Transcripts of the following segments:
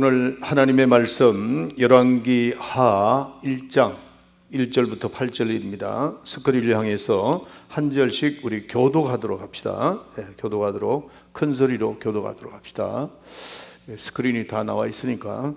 오늘 하나님의 말씀 열왕기 하 1장 1절부터 8절입니다. 스크린을 향해서 한 절씩 우리 교독하도록 합시다. 교독하도록 큰 소리로 교독하도록 합시다. 스크린이 다 나와 있으니까.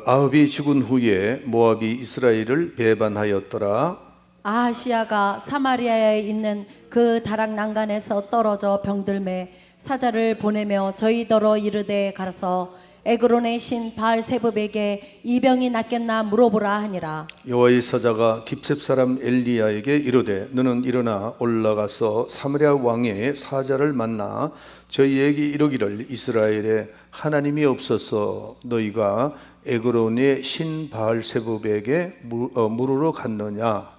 아합이 죽은 후에 모압이 이스라엘을 배반하였더라. 아하시야가 사마리아에 있는 그 다락 난간에서 떨어져 병들매 사자를 보내며 저희더러 이르되 가서 에그론의 신 바알세붑에게 이 병이 낫겠나 물어보라 하니라. 여호와의 사자가 깁셉 사람 엘리야에게 이르되 너는 일어나 올라가서 사마리아 왕의 사자를 만나 저희에게 이르기를 이스라엘에 하나님이 없어서 너희가 에그론의 신 바알세붑에게 물으러 갔느냐.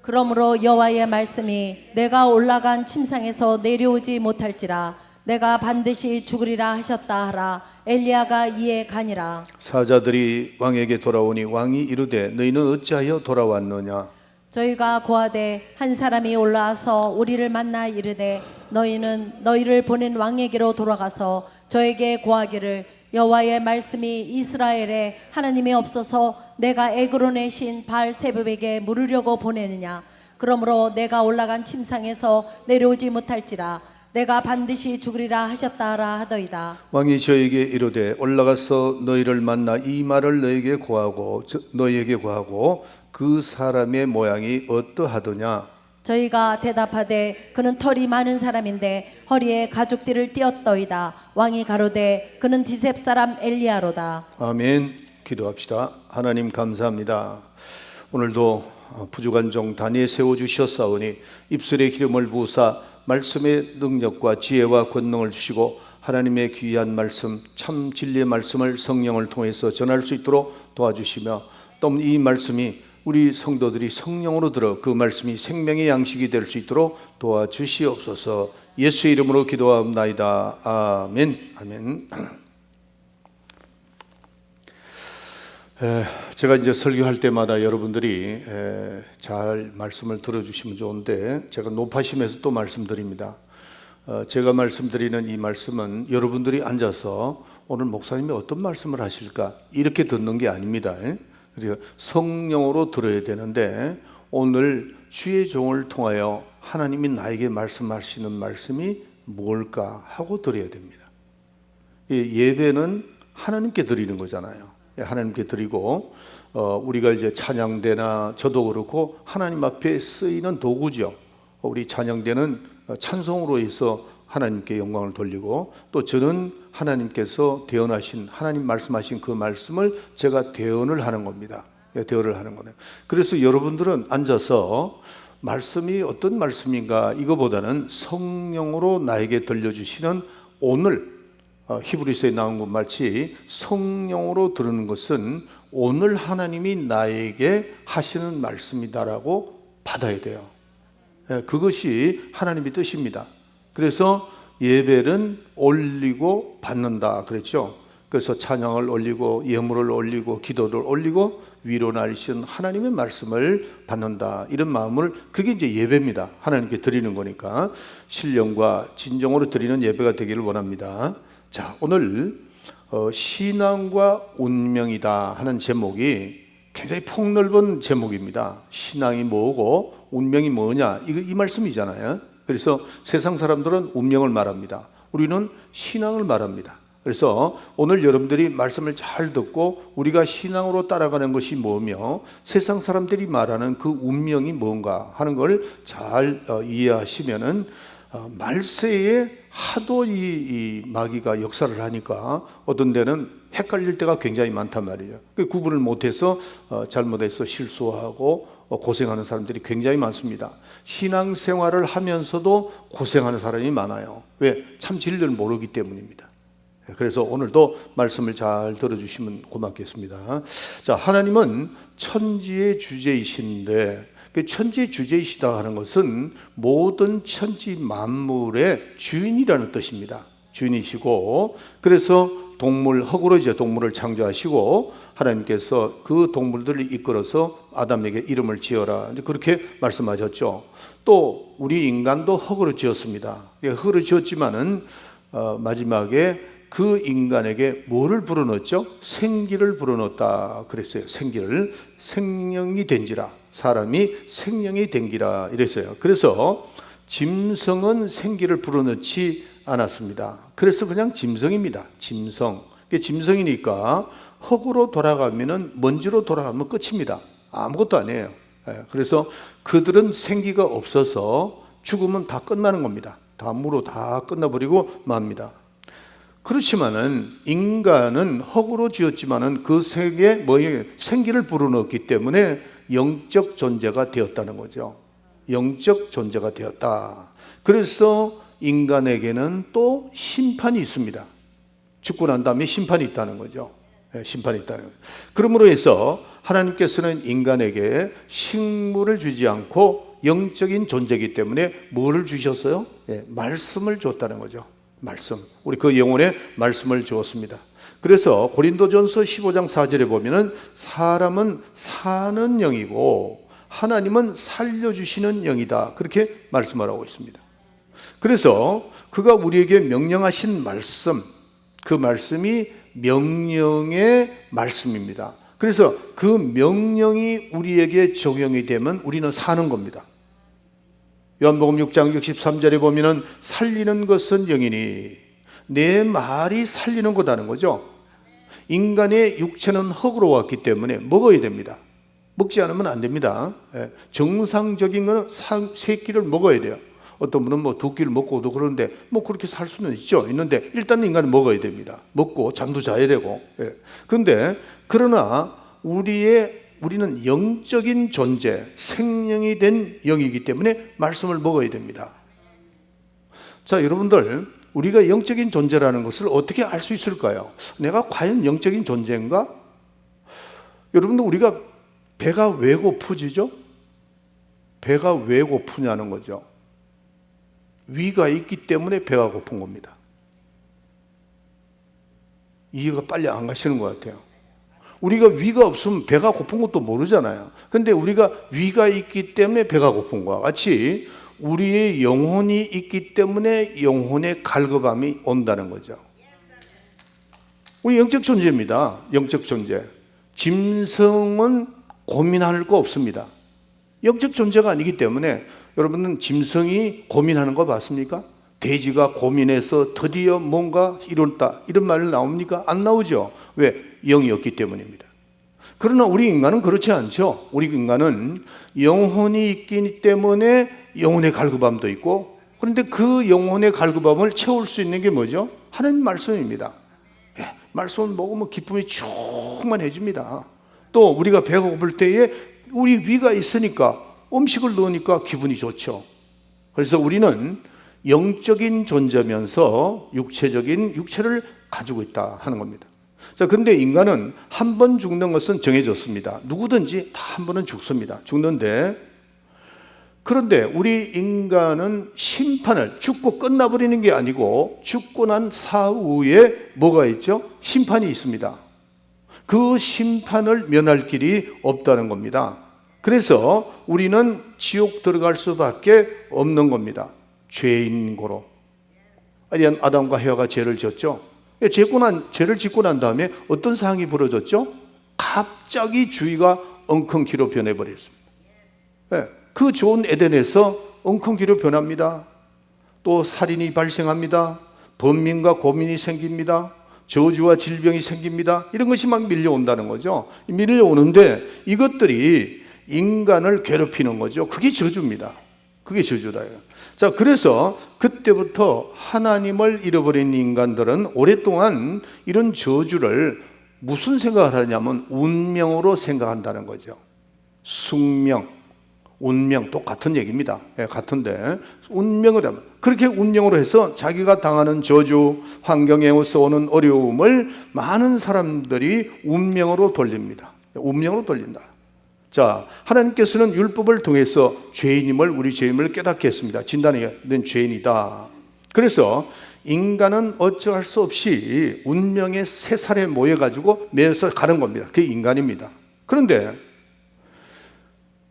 그러므로 여호와의 말씀이 내가 올라간 침상에서 내려오지 못할지라 내가 반드시 죽으리라 하셨다 하라. 엘리야가 이에 가니라. 사자들이 왕에게 돌아오니 왕이 이르되 너희는 어찌하여 돌아왔느냐. 저희가 고하되 한 사람이 올라와서 우리를 만나 이르되 너희는 너희를 보낸 왕에게로 돌아가서 저에게 고하기를 여호와의 말씀이 이스라엘에 하나님이 없어서 내가 에그론의 신 바알세붑에게 물으려고 보내느냐. 그러므로 내가 올라간 침상에서 내려오지 못할지라 내가 반드시 죽으리라 하셨다 하라 하더이다. 왕이 저에게 이르되 올라가서 너희를 만나 이 말을 너희에게 고하고 그 사람의 모양이 어떠하더냐. 저희가 대답하되 그는 털이 많은 사람인데 허리에 가죽띠를 띠었더이다. 왕이 가로되 그는 디셉 사람 엘리야로다. 아멘. 기도합시다. 하나님 감사합니다. 오늘도 부족한 종 다니엘 세워주셨사오니 입술에 기름을 부으사 말씀의 능력과 지혜와 권능을 주시고 하나님의 귀한 말씀 참 진리의 말씀을 성령을 통해서 전할 수 있도록 도와주시며 또 이 말씀이 우리 성도들이 성령으로 들어 그 말씀이 생명의 양식이 될 수 있도록 도와주시옵소서. 예수의 이름으로 기도합나이다. 아멘. 아멘. 제가 이제 설교할 때마다 여러분들이 잘 말씀을 들어주시면 좋은데 제가 높아심에서 또 말씀드립니다. 제가 말씀드리는 이 말씀은 여러분들이 앉아서 오늘 목사님이 어떤 말씀을 하실까 이렇게 듣는 게 아닙니다. 그래서 성령으로 들어야 되는데 오늘 주의 종을 통하여 하나님이 나에게 말씀하시는 말씀이 뭘까 하고 드려야 됩니다. 예배는 하나님께 드리는 거잖아요. 하나님께 드리고 우리가 이제 찬양대나 저도 그렇고 하나님 앞에 쓰이는 도구죠. 우리 찬양대는 찬송으로 해서 하나님께 영광을 돌리고 또 저는 하나님께서 대언하신 하나님 말씀하신 그 말씀을 제가 대언을 하는 겁니다. 대언을 하는 거네요. 그래서 여러분들은 앉아서 말씀이 어떤 말씀인가 이거보다는 성령으로 나에게 들려주시는 오늘 히브리서에 나온 것 마치 성령으로 들은 것은 오늘 하나님이 나에게 하시는 말씀이다라고 받아야 돼요. 그것이 하나님의 뜻입니다. 그래서 예배는 올리고 받는다 그랬죠. 그래서 찬양을 올리고 예물을 올리고 기도를 올리고 위로 날리신 하나님의 말씀을 받는다 이런 마음을 그게 이제 예배입니다. 하나님께 드리는 거니까 신령과 진정으로 드리는 예배가 되기를 원합니다. 자, 오늘 신앙과 운명이다 하는 제목이 굉장히 폭넓은 제목입니다. 신앙이 뭐고 운명이 뭐냐 이 말씀이잖아요. 그래서 세상 사람들은 운명을 말합니다. 우리는 신앙을 말합니다. 그래서 오늘 여러분들이 말씀을 잘 듣고 우리가 신앙으로 따라가는 것이 뭐며 세상 사람들이 말하는 그 운명이 뭔가 하는 걸 잘 이해하시면은 말세에 하도 이 마귀가 역사를 하니까 어떤 데는 헷갈릴 때가 굉장히 많단 말이에요. 그 구분을 못해서 잘못해서 실수하고 고생하는 사람들이 굉장히 많습니다. 신앙생활을 하면서도 고생하는 사람이 많아요. 왜? 참 진리를 모르기 때문입니다. 그래서 오늘도 말씀을 잘 들어주시면 고맙겠습니다. 자, 하나님은 천지의 주제이신데 그 천지의 주제이시다 하는 것은 모든 천지 만물의 주인이라는 뜻입니다. 주인이시고 그래서 동물, 흙으로 이제 동물을 창조하시고 하나님께서 그 동물들을 이끌어서 아담에게 이름을 지어라 그렇게 말씀하셨죠. 또 우리 인간도 흙으로 지었습니다. 흙으로 지었지만은 마지막에 그 인간에게 뭐를 불어넣었죠? 생기를 불어넣었다 그랬어요. 생기를. 생명이 된지라, 사람이 생명이 된기라 이랬어요. 그래서 짐승은 생기를 불어넣지 않았습니다. 그래서 그냥 짐승입니다. 짐승. 짐승이니까 흙으로 돌아가면은, 먼지로 돌아가면 끝입니다. 아무것도 아니에요. 그래서 그들은 생기가 없어서 죽으면 다 끝나는 겁니다. 담으로 다 끝나버리고 맙니다. 그렇지만은 인간은 흙으로 지었지만은 그 세계에 생기를 불어넣었기 때문에 영적 존재가 되었다는 거죠. 영적 존재가 되었다. 그래서 인간에게는 또 심판이 있습니다. 죽고 난 다음에 심판이 있다는 거죠. 심판이 있다는 거죠. 그러므로 해서 하나님께서는 인간에게 식물을 주지 않고 영적인 존재이기 때문에 뭐를 주셨어요? 말씀을 줬다는 거죠. 말씀. 우리 그 영혼에 말씀을 주었습니다. 그래서 고린도전서 15장 4절에 보면은 사람은 사는 영이고 하나님은 살려주시는 영이다. 그렇게 말씀을 하고 있습니다. 그래서 그가 우리에게 명령하신 말씀, 그 말씀이 명령의 말씀입니다. 그래서 그 명령이 우리에게 적용이 되면 우리는 사는 겁니다. 요한복음 6장 63절에 보면은 살리는 것은 영이니 내 말이 살리는 거다는 거죠. 인간의 육체는 흙으로 왔기 때문에 먹어야 됩니다. 먹지 않으면 안 됩니다. 정상적인 건 새끼를 먹어야 돼요. 어떤 분은 뭐 두 끼를 먹고도 그러는데 뭐 그렇게 살 수는 있는데 일단 인간은 먹어야 됩니다. 먹고 잠도 자야 되고. 그런데 그러나 우리는 영적인 존재, 생명이 된 영이기 때문에 말씀을 먹어야 됩니다. 자, 여러분들, 우리가 영적인 존재라는 것을 어떻게 알 수 있을까요? 내가 과연 영적인 존재인가? 여러분들, 우리가 배가 왜 고프지죠? 배가 왜 고프냐는 거죠. 위가 있기 때문에 배가 고픈 겁니다. 이해가 빨리 안 가시는 것 같아요. 우리가 위가 없으면 배가 고픈 것도 모르잖아요. 근데 우리가 위가 있기 때문에 배가 고픈 것과 같이 우리의 영혼이 있기 때문에 영혼의 갈급함이 온다는 거죠. 우리 영적 존재입니다. 영적 존재. 짐승은 고민할 거 없습니다. 영적 존재가 아니기 때문에 여러분은 짐승이 고민하는 거 봤습니까? 돼지가 고민해서 드디어 뭔가 이뤘다 이런 말 나옵니까? 안 나오죠. 왜? 영이 없기 때문입니다. 그러나 우리 인간은 그렇지 않죠. 우리 인간은 영혼이 있기 때문에 영혼의 갈급함도 있고, 그런데 그 영혼의 갈급함을 채울 수 있는 게 뭐죠? 하나님 말씀입니다. 말씀을 먹으면 기쁨이 충만해집니다. 또 우리가 배가 고플 때에 우리 위가 있으니까 음식을 넣으니까 기분이 좋죠. 그래서 우리는 영적인 존재면서 육체를 가지고 있다 하는 겁니다. 자, 근데 인간은 한 번 죽는 것은 정해졌습니다. 누구든지 다 한 번은 죽습니다. 죽는데, 그런데 우리 인간은 심판을, 죽고 끝나버리는 게 아니고 죽고 난 사후에 뭐가 있죠? 심판이 있습니다. 그 심판을 면할 길이 없다는 겁니다. 그래서 우리는 지옥 들어갈 수밖에 없는 겁니다. 죄인 고로. 아담과 헤아가 죄를 지었죠. 죄를 짓고 난 다음에 어떤 상황이 벌어졌죠? 갑자기 주위가 엉겅퀴로 변해버렸습니다. 그 좋은 에덴에서 엉겅퀴로 변합니다. 또 살인이 발생합니다. 번민과 고민이 생깁니다. 저주와 질병이 생깁니다. 이런 것이 막 밀려온다는 거죠. 밀려오는데 이것들이 인간을 괴롭히는 거죠. 그게 저주입니다. 그게 저주다. 자, 그래서 그때부터 하나님을 잃어버린 인간들은 오랫동안 이런 저주를 무슨 생각을 하냐면 운명으로 생각한다는 거죠. 숙명, 운명 똑같은 얘기입니다. 같은데 운명을 하면 그렇게 운명으로 해서 자기가 당하는 저주, 환경에서 오는 어려움을 많은 사람들이 운명으로 돌립니다. 운명으로 돌린다. 자, 하나님께서는 율법을 통해서 죄인임을, 우리 죄인임을 깨닫게 했습니다. 진단된 죄인이다. 그래서 인간은 어찌할 수 없이 운명의 새살에 모여가지고 매여서 가는 겁니다. 그게 인간입니다. 그런데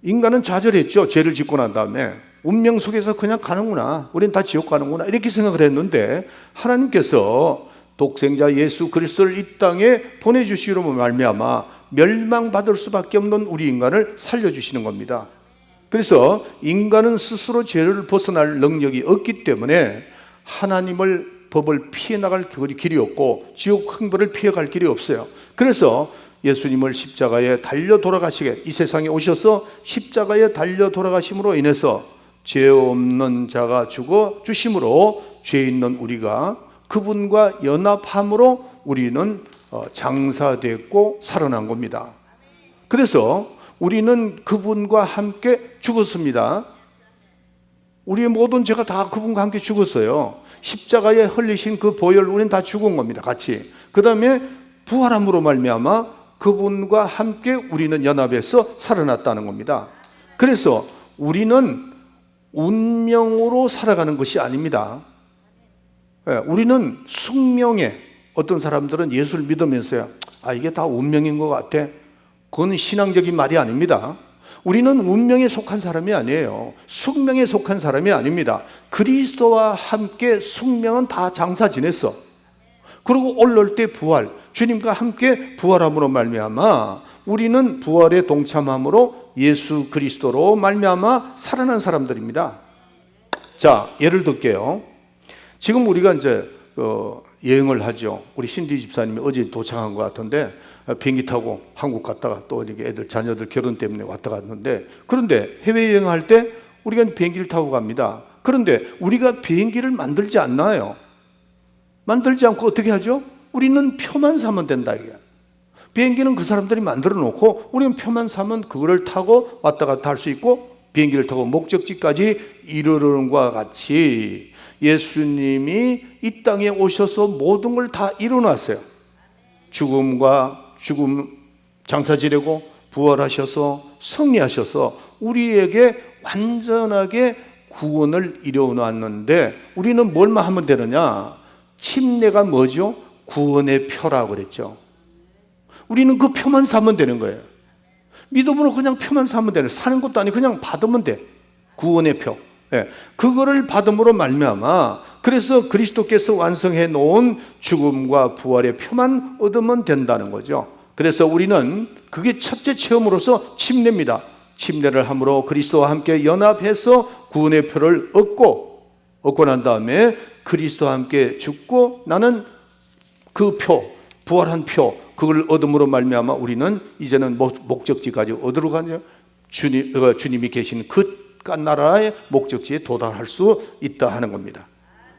인간은 좌절했죠. 죄를 짓고 난 다음에. 운명 속에서 그냥 가는구나, 우린 다 지옥 가는구나, 이렇게 생각을 했는데 하나님께서 독생자 예수 그리스도를 이 땅에 보내주시로 말미암아 멸망받을 수밖에 없는 우리 인간을 살려주시는 겁니다. 그래서 인간은 스스로 죄를 벗어날 능력이 없기 때문에 하나님을 법을 피해 나갈 길이 없고 지옥 흥벌을 피해갈 길이 없어요. 그래서 예수님을 십자가에 달려 돌아가시게 이 세상에 오셔서 십자가에 달려 돌아가심으로 인해서 죄 없는 자가 죽어 주심으로 죄 있는 우리가 그분과 연합함으로 우리는 장사됐고 살아난 겁니다. 그래서 우리는 그분과 함께 죽었습니다. 우리의 모든 죄가 다 그분과 함께 죽었어요. 십자가에 흘리신 그 보혈, 우리는 다 죽은 겁니다. 같이. 그 다음에 부활함으로 말미암아 그분과 함께 우리는 연합해서 살아났다는 겁니다. 그래서 우리는 운명으로 살아가는 것이 아닙니다. 우리는 숙명에, 어떤 사람들은 예수를 믿으면서요, 이게 다 운명인 것 같아, 그건 신앙적인 말이 아닙니다. 우리는 운명에 속한 사람이 아니에요. 숙명에 속한 사람이 아닙니다. 그리스도와 함께 숙명은 다 장사 지냈어. 그리고 올라올 때 부활, 주님과 함께 부활함으로 말미암아 우리는 부활에 동참함으로 예수 그리스도로 말미암아 살아난 사람들입니다. 자, 예를 들게요. 지금 우리가 이제 여행을 하죠. 우리 신디 집사님이 어제 도착한 것 같은데 비행기 타고 한국 갔다가 또 이렇게 애들 자녀들 결혼 때문에 왔다 갔는데, 그런데 해외여행할 때 우리가 비행기를 타고 갑니다. 그런데 우리가 비행기를 만들지 않나요? 만들지 않고 어떻게 하죠? 우리는 표만 사면 된다 이게. 비행기는 그 사람들이 만들어 놓고 우리는 표만 사면 그거를 타고 왔다 갔다 할 수 있고 비행기를 타고 목적지까지 이르는 것과 같이 예수님이 이 땅에 오셔서 모든 걸 다 이루어놨어요. 죽음 장사 지내고 부활하셔서 승리하셔서 우리에게 완전하게 구원을 이루어놨는데 우리는 뭘만 하면 되느냐? 침례가 뭐죠? 구원의 표라고 그랬죠. 우리는 그 표만 사면 되는 거예요. 믿음으로 그냥 표만 사면 되는, 사는 것도 아니고 그냥 받으면 돼. 구원의 표. 그거를 받음으로 말미암아 그래서 그리스도께서 완성해 놓은 죽음과 부활의 표만 얻으면 된다는 거죠. 그래서 우리는 그게 첫째 체험으로서 침례입니다. 침례를 함으로 그리스도와 함께 연합해서 구원의 표를 얻고 난 다음에 그리스도와 함께 죽고 나는 그 표, 부활한 표, 그걸 얻음으로 말미암아 우리는 이제는 목적지까지 어디로 가냐? 주님이 계신 그 나라의 목적지에 도달할 수 있다 하는 겁니다.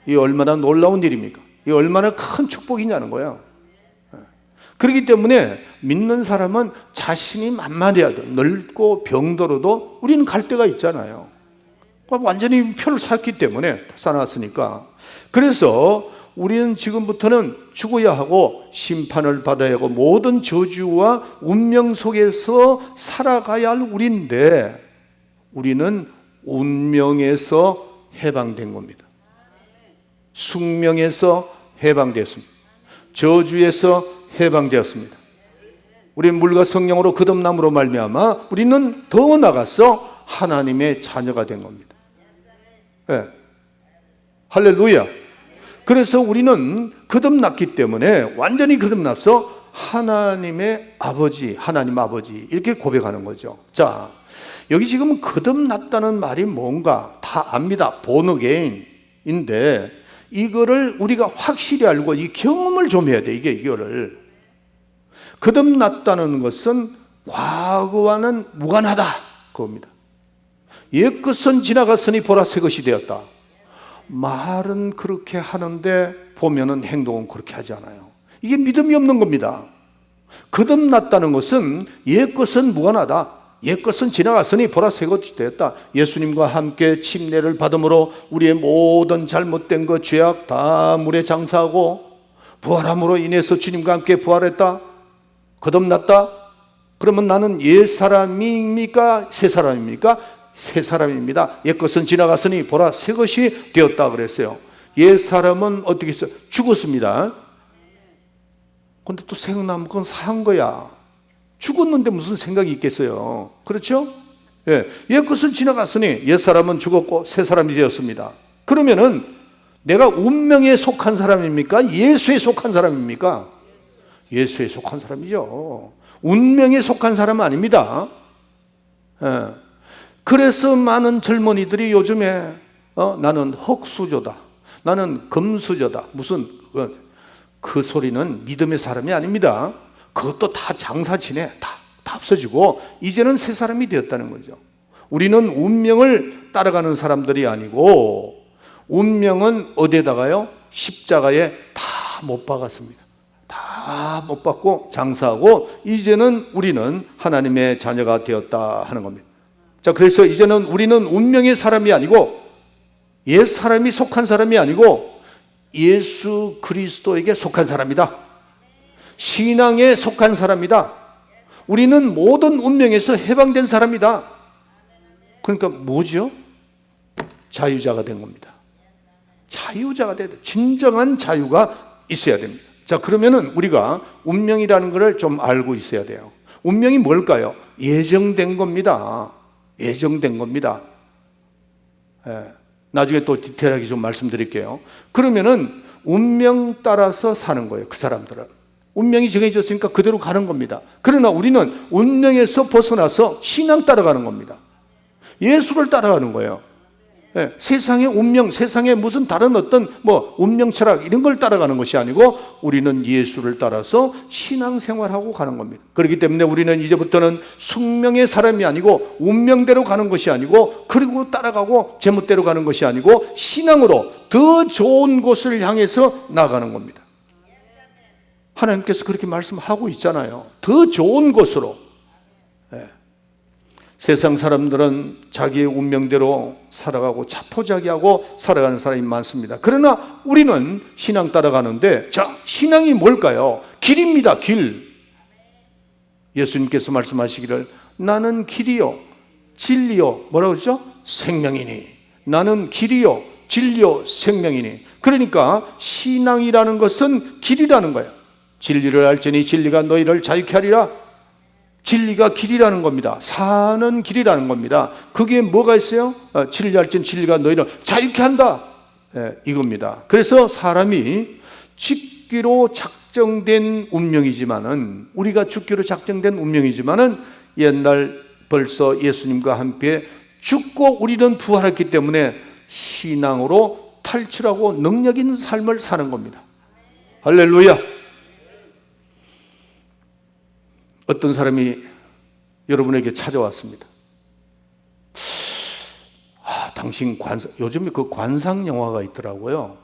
이게 얼마나 놀라운 일입니까? 이게 얼마나 큰 축복이냐는 거예요. 그렇기 때문에 믿는 사람은 자신이 만만해야 돼. 늙고 병들어도 우리는 갈 데가 있잖아요. 완전히 표를 샀기 때문에 사놨으니까. 그래서 우리는 지금부터는 죽어야 하고 심판을 받아야 하고 모든 저주와 운명 속에서 살아가야 할 우리인데 우리는 운명에서 해방된 겁니다. 숙명에서 해방되었습니다. 저주에서 해방되었습니다. 우리는 물과 성령으로 거듭남으로 말미암아 우리는 더 나가서 하나님의 자녀가 된 겁니다. 네. 할렐루야. 그래서 우리는 거듭났기 때문에 완전히 거듭나서 하나님의 아버지, 하나님 아버지 이렇게 고백하는 거죠. 자, 여기 지금 거듭났다는 말이 뭔가 다 압니다. born again인데 이거를 우리가 확실히 알고 이 경험을 좀 해야 돼. 이거를 거듭났다는 것은 과거와는 무관하다 그겁니다. 옛것은 지나갔으니 보라 새 것이 되었다. 말은 그렇게 하는데 보면은 행동은 그렇게 하지 않아요. 이게 믿음이 없는 겁니다. 거듭났다는 것은 옛것은 무관하다. 옛것은 지나갔으니 보라 새 것이 되었다. 예수님과 함께 침례를 받음으로 우리의 모든 잘못된 것, 죄악 다 물에 장사하고 부활함으로 인해서 주님과 함께 부활했다. 거듭났다. 그러면 나는 옛 사람입니까? 새 사람입니까? 새 사람입니다. 옛것은 지나갔으니 보라 새 것이 되었다 그랬어요. 옛 사람은 어떻게 했어요? 죽었습니다. 근데 또 생각나면 그건 산 거야. 죽었는데 무슨 생각이 있겠어요? 그렇죠? 옛 것은 지나갔으니 옛 사람은 죽었고 새 사람이 되었습니다. 그러면은 내가 운명에 속한 사람입니까? 예수에 속한 사람입니까? 예수에 속한 사람이죠. 운명에 속한 사람은 아닙니다. 그래서 많은 젊은이들이 요즘에 나는 흙수저다, 나는 금수저다, 무슨 그 소리는 믿음의 사람이 아닙니다. 그것도 다 장사 지내, 다 없어지고 이제는 새 사람이 되었다는 거죠. 우리는 운명을 따라가는 사람들이 아니고 운명은 어디에다가요? 십자가에 다 못 박았습니다. 다 못 박고 장사하고 이제는 우리는 하나님의 자녀가 되었다 하는 겁니다. 자, 그래서 이제는 우리는 운명의 사람이 아니고 옛 사람이 속한 사람이 아니고 예수 그리스도에게 속한 사람이다. 신앙에 속한 사람이다. 우리는 모든 운명에서 해방된 사람이다. 그러니까 뭐죠? 자유자가 된 겁니다. 자유자가 돼야 돼. 진정한 자유가 있어야 됩니다. 자, 그러면은 우리가 운명이라는 것을 좀 알고 있어야 돼요. 운명이 뭘까요? 예정된 겁니다. 예정된 겁니다. 나중에 또 디테일하게 좀 말씀드릴게요. 그러면은 운명 따라서 사는 거예요. 그 사람들은 운명이 정해졌으니까 그대로 가는 겁니다. 그러나 우리는 운명에서 벗어나서 신앙 따라가는 겁니다. 예수를 따라가는 거예요. 세상의 운명, 세상의 무슨 다른 어떤 운명 철학 이런 걸 따라가는 것이 아니고 우리는 예수를 따라서 신앙생활하고 가는 겁니다. 그렇기 때문에 우리는 이제부터는 숙명의 사람이 아니고 운명대로 가는 것이 아니고 그리고 따라가고 제멋대로 가는 것이 아니고 신앙으로 더 좋은 곳을 향해서 나가는 겁니다. 하나님께서 그렇게 말씀하고 있잖아요. 더 좋은 곳으로. 세상 사람들은 자기의 운명대로 살아가고 자포자기하고 살아가는 사람이 많습니다. 그러나 우리는 신앙 따라가는데, 자, 신앙이 뭘까요? 길입니다. 길. 예수님께서 말씀하시기를 나는 길이요 진리요 뭐라고 그러죠? 생명이니. 나는 길이요 진리요 생명이니. 그러니까 신앙이라는 것은 길이라는 거예요. 진리를 알지니 진리가 너희를 자유케 하리라. 진리가 길이라는 겁니다. 사는 길이라는 겁니다. 그게 뭐가 있어요? 진리 알지니 진리가 너희를 자유케 한다. 이겁니다. 그래서 사람이 죽기로 작정된 운명이지만은, 우리가 죽기로 작정된 운명이지만은 옛날 벌써 예수님과 함께 죽고 우리는 부활했기 때문에 신앙으로 탈출하고 능력 있는 삶을 사는 겁니다. 할렐루야. 어떤 사람이 여러분에게 찾아왔습니다. 당신 관상, 요즘에 그 관상 영화가 있더라고요.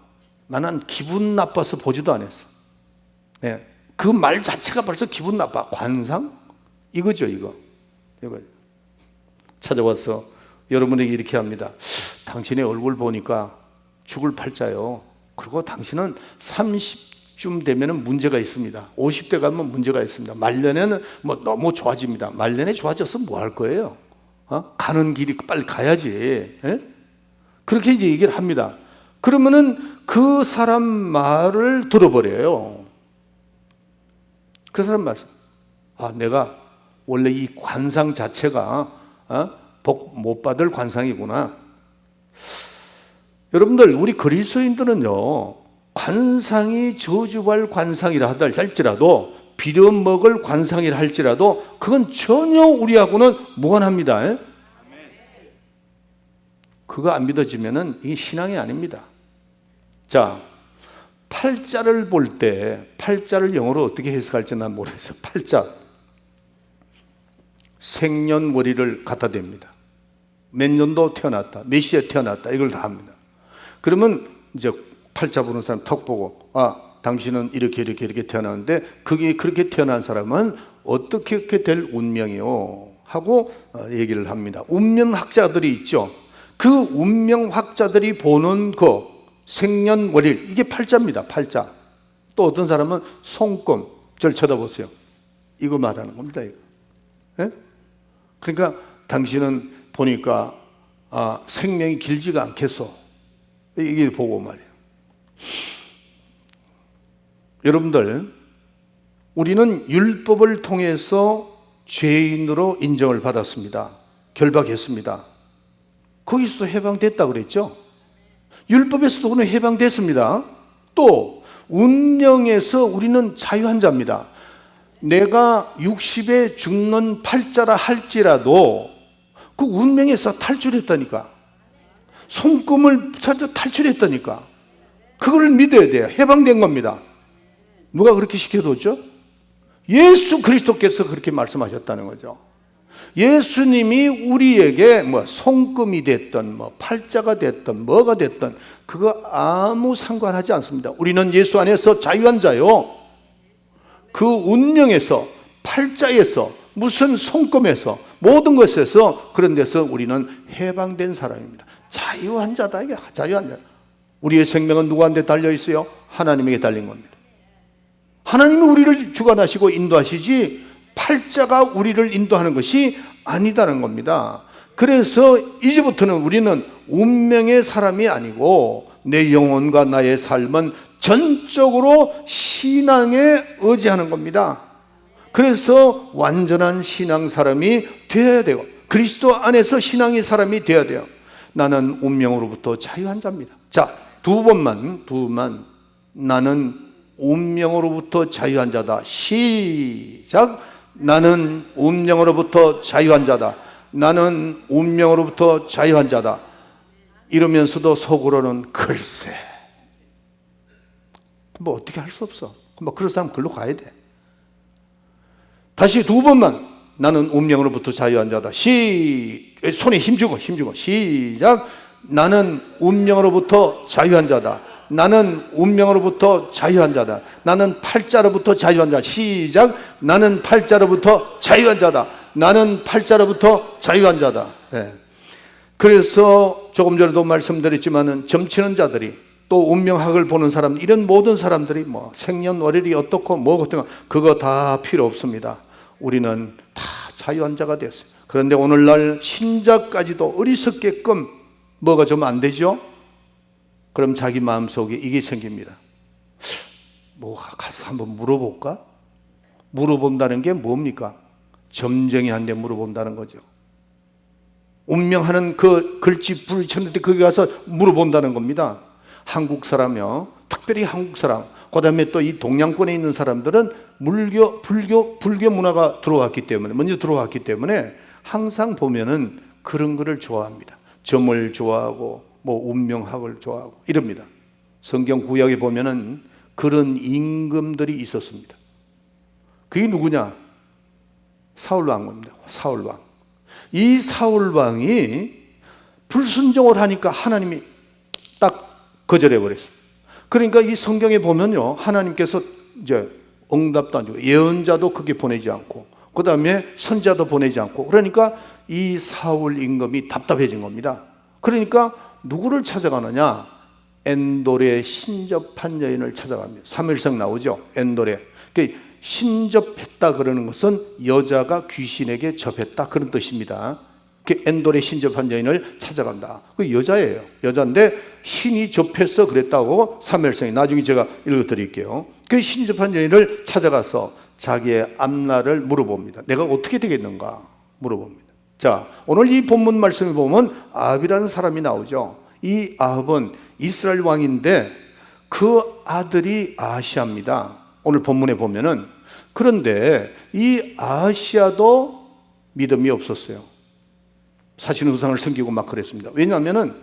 나는 기분 나빠서 보지도 않았어. 그 말 자체가 벌써 기분 나빠. 관상? 이거죠, 이거. 찾아와서 여러분에게 이렇게 합니다. 당신의 얼굴 보니까 죽을 팔자요. 그리고 당신은 30쯤 되면 문제가 있습니다. 50대 가면 문제가 있습니다. 말년에는 너무 좋아집니다. 말년에 좋아져서 뭐 할 거예요? 가는 길이 빨리 가야지. 그렇게 이제 얘기를 합니다. 그러면은 그 사람 말을 들어버려요. 그 사람 말씀. 내가 원래 이 관상 자체가 복 못 받을 관상이구나. 여러분들, 우리 그리스도인들은요, 관상이 저주할 관상이라 할지라도, 빌어먹을 관상이라 할지라도 그건 전혀 우리하고는 무관합니다. 그거 안 믿어지면은 이게 신앙이 아닙니다. 자, 팔자를 볼 때, 팔자를 영어로 어떻게 해석할지 난 모르겠어요. 팔자, 생년월일을 갖다 댑니다. 몇 년도 태어났다, 몇 시에 태어났다, 이걸 다 합니다. 그러면 이제 팔자 보는 사람 턱 보고, 당신은 이렇게 태어났는데 그게 그렇게 태어난 사람은 어떻게 될 운명이요 하고 얘기를 합니다. 운명학자들이 있죠. 그 운명학자들이 보는 그 생년월일, 이게 팔자입니다. 팔자. 또 어떤 사람은 손금, 저를 쳐다보세요. 이거 말하는 겁니다. 이거. 그러니까 당신은 보니까 생명이 길지가 않겠소. 이게 보고 말이에요. 여러분들, 우리는 율법을 통해서 죄인으로 인정을 받았습니다. 결박했습니다. 거기서도 해방됐다 그랬죠. 율법에서도 우리는 해방됐습니다. 또 운명에서 우리는 자유한 자입니다. 내가 60에 죽는 팔자라 할지라도 그 운명에서 탈출했다니까. 손금을 찾아 탈출했다니까. 그걸 믿어야 돼요. 해방된 겁니다. 누가 그렇게 시켜뒀죠? 예수 그리스도께서 그렇게 말씀하셨다는 거죠. 예수님이 우리에게 손금이 됐든 팔자가 됐든 뭐가 됐든 그거 아무 상관하지 않습니다. 우리는 예수 안에서 자유한 자요. 그 운명에서, 팔자에서, 무슨 손금에서, 모든 것에서, 그런 데서 우리는 해방된 사람입니다. 자유한 자다. 이게 자유한 자. 우리의 생명은 누구한테 달려 있어요? 하나님에게 달린 겁니다. 하나님이 우리를 주관하시고 인도하시지 팔자가 우리를 인도하는 것이 아니다는 겁니다. 그래서 이제부터는 우리는 운명의 사람이 아니고 내 영혼과 나의 삶은 전적으로 신앙에 의지하는 겁니다. 그래서 완전한 신앙 사람이 되어야 돼요. 그리스도 안에서 신앙의 사람이 되어야 돼요. 나는 운명으로부터 자유한 자입니다. 자, 두 번만 나는 운명으로부터 자유한 자다. 시작. 나는 운명으로부터 자유한 자다. 나는 운명으로부터 자유한 자다. 이러면서도 속으로는 글쎄 어떻게 할 수 없어. 그런 사람 글로 가야 돼. 다시 두 번만 나는 운명으로부터 자유한 자다. 손에 힘주고 시작. 나는 운명으로부터 자유한 자다. 나는 운명으로부터 자유한 자다. 나는 팔자로부터 자유한 자다. 시작. 나는 팔자로부터 자유한 자다. 나는 팔자로부터 자유한 자다. 네. 그래서 조금 전에도 말씀드렸지만은 점치는 자들이 또 운명학을 보는 사람, 이런 모든 사람들이 생년월일이 어떻고 어떤 그거 다 필요 없습니다. 우리는 다 자유한 자가 됐어요. 그런데 오늘날 신자까지도 어리석게끔 뭐가 좀 안 되죠? 그럼 자기 마음속에 이게 생깁니다. 가서 한번 물어볼까? 물어본다는 게 뭡니까? 점쟁이 한테 물어본다는 거죠. 운명하는 그 글씨 부딪혔는데 거기 가서 물어본다는 겁니다. 한국 사람이요, 특별히 한국 사람, 그 다음에 또 이 동양권에 있는 사람들은 불교 문화가 먼저 들어왔기 때문에 항상 보면은 그런 거를 좋아합니다. 점을 좋아하고 운명학을 좋아하고 이럽니다. 성경 구약에 보면은 그런 임금들이 있었습니다. 그게 누구냐? 사울 왕입니다. 사울 왕. 이 사울 왕이 불순종을 하니까 하나님이 딱 거절해 버렸어요. 그러니까 이 성경에 보면요, 하나님께서 이제 응답도 안 주고 예언자도 크게 보내지 않고 그 다음에 선지자도 보내지 않고, 그러니까 이 사울 임금이 답답해진 겁니다. 그러니까 누구를 찾아가느냐? 엔돌의 신접한 여인을 찾아갑니다. 사무엘상 나오죠. 엔돌에. 신접했다 그러는 것은 여자가 귀신에게 접했다 그런 뜻입니다. 엔돌의 신접한 여인을 찾아간다. 그 여자예요. 여자인데 신이 접해서 그랬다고 사무엘상에 나중에 제가 읽어드릴게요. 그 신접한 여인을 찾아가서 자기의 앞날을 물어봅니다. 내가 어떻게 되겠는가 물어봅니다. 자, 오늘 이 본문 말씀에 보면 아합이라는 사람이 나오죠. 이 아합은 이스라엘 왕인데 그 아들이 아하시아입니다. 오늘 본문에 보면은. 그런데 이 아하시아도 믿음이 없었어요. 사신 우상을 섬기고 막 그랬습니다. 왜냐하면은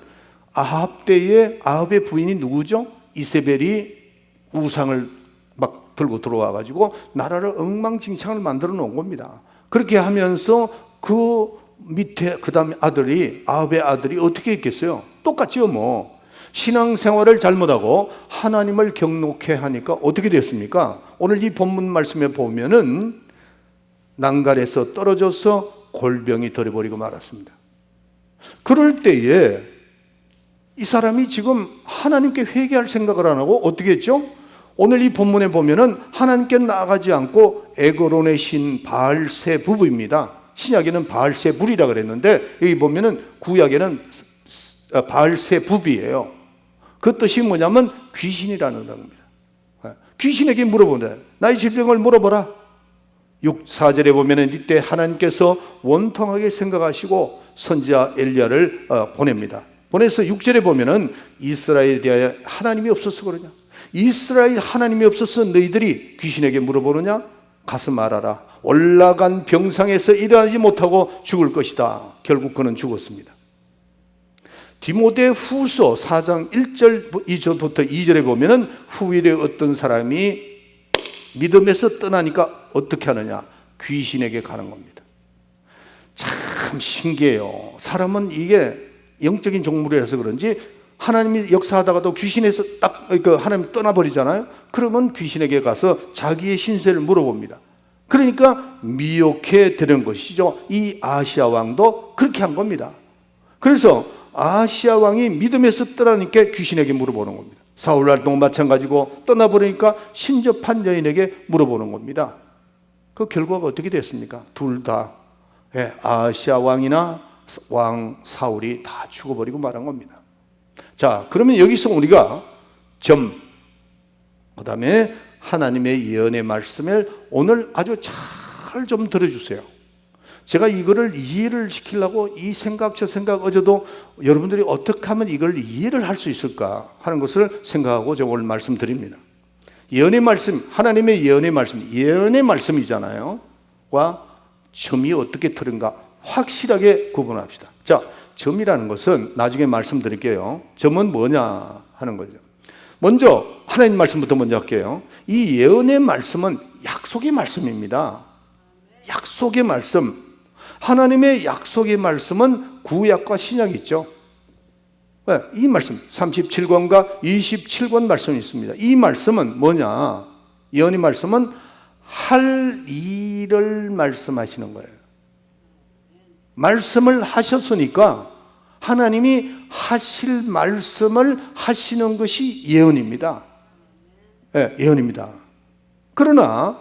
아합 때에 아합의 부인이 누구죠? 이세벨이 우상을 막 들고 들어와 가지고 나라를 엉망진창을 만들어 놓은 겁니다. 그렇게 하면서 그 밑에 그 다음에 아합의 아들이 어떻게 했겠어요? 똑같지요. 신앙생활을 잘못하고 하나님을 경록해 하니까 어떻게 됐습니까? 오늘 이 본문 말씀에 보면은 난간에서 떨어져서 골병이 들어버리고 말았습니다. 그럴 때에 이 사람이 지금 하나님께 회개할 생각을 안 하고 어떻게 했죠? 오늘 이 본문에 보면은 하나님께 나아가지 않고 에그론의 신 바알세 부부입니다. 신약에는 바알세 불이라 그랬는데 여기 보면은 구약에는 바알세 부비예요. 그 뜻이 뭐냐면 귀신이라는 겁니다. 귀신에게 물어본다. 나의 질병을 물어보라. 4절에 보면은 이때 하나님께서 원통하게 생각하시고 선지자 엘리야를 보냅니다. 보내서 6절에 보면은 이스라엘에 대하여 하나님이 없어서 그러냐? 이스라엘 하나님이 없어서 너희들이 귀신에게 물어보느냐? 가서 말하라. 올라간 병상에서 일어나지 못하고 죽을 것이다. 결국 그는 죽었습니다. 디모데 후서 4장 1절부터 2절에 보면은 후일에 어떤 사람이 믿음에서 떠나니까 어떻게 하느냐? 귀신에게 가는 겁니다. 참 신기해요. 사람은 이게 영적인 종물이라서 그런지 하나님이 역사하다가도 귀신에서 딱 하나님 떠나버리잖아요. 그러면 귀신에게 가서 자기의 신세를 물어봅니다. 그러니까 미혹해 되는 것이죠. 이 아시아 왕도 그렇게 한 겁니다. 그래서 아시아 왕이 믿음에서 떠나니까 귀신에게 물어보는 겁니다. 사울 활동 마찬가지고 떠나버리니까 신접한 여인에게 물어보는 겁니다. 그 결과가 어떻게 됐습니까? 둘 다 아시아 왕이나 왕 사울이 다 죽어버리고 말한 겁니다. 자, 그러면 여기서 우리가 그 다음에 하나님의 예언의 말씀을 오늘 아주 잘 좀 들어주세요. 제가 이거를 이해를 시키려고 이 생각 저 생각 어제도 여러분들이 어떻게 하면 이걸 이해를 할 수 있을까 하는 것을 생각하고 제가 오늘 말씀드립니다. 예언의 말씀, 하나님의 예언의 말씀, 예언의 말씀이잖아요. 와 점이 어떻게 틀린가 확실하게 구분합시다. 자, 점이라는 것은 나중에 말씀드릴게요. 점은 뭐냐 하는 거죠. 먼저 하나님 말씀부터 먼저 할게요. 이 예언의 말씀은 약속의 말씀입니다. 약속의 말씀. 하나님의 약속의 말씀은 구약과 신약이 있죠. 이 말씀 37권과 27권 말씀이 있습니다. 이 말씀은 뭐냐? 예언의 말씀은 할 일을 말씀하시는 거예요. 말씀을 하셨으니까 하나님이 하실 말씀을 하시는 것이 예언입니다. 예언입니다. 그러나